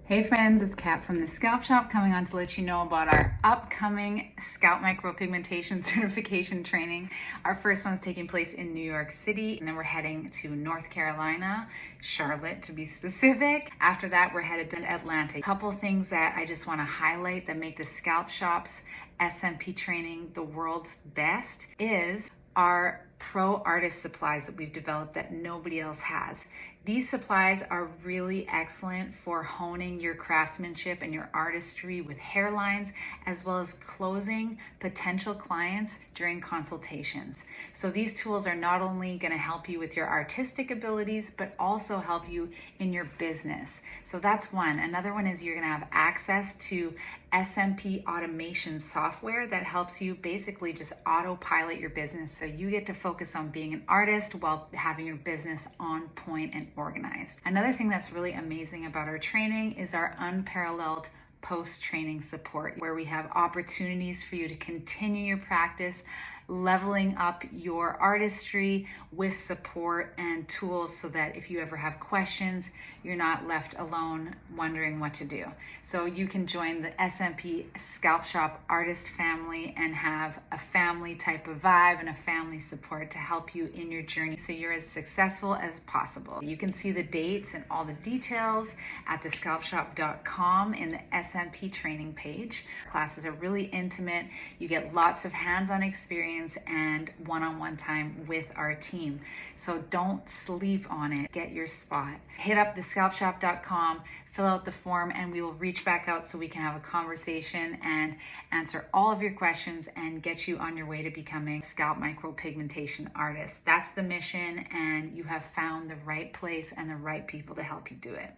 Hey friends, it's Kat from the Scalp Shop coming on to let you know about our upcoming Scalp Micropigmentation Certification training. Our first one's taking place in New York City, and then we're heading to North Carolina, Charlotte to be specific. After that, we're headed to Atlanta. A couple things that I just want to highlight that make the Scalp Shop's SMP training the world's best is our pro artist supplies that we've developed that nobody else has. These supplies are really excellent for honing your craftsmanship and your artistry with hairlines, as well as closing potential clients during consultations. So these tools are not only going to help you with your artistic abilities, but also help you in your business. So that's one. Another one is you're going to have access to SMP automation software that helps you basically just autopilot your business, so you get to focus on being an artist while having your business on point and organized. Another thing that's really amazing about our training is our unparalleled post-training support, where we have opportunities for you to continue your practice, leveling up your artistry with support and tools, so that if you ever have questions, you're not left alone wondering what to do. So you can join the SMP Scalp Shop artist family and have a family type of vibe and a family support to help you in your journey so you're as successful as possible. You can see the dates and all the details at thescalpshop.com in the SMP training page. Classes are really intimate. You get lots of hands-on experience and one-on-one time with our team. So don't sleep on it. Get your spot. Hit up thescalpshop.com, fill out the form, and we will reach back out so we can have a conversation and answer all of your questions and get you on your way to becoming a scalp micropigmentation artist. That's the mission, and you have found the right place and the right people to help you do it.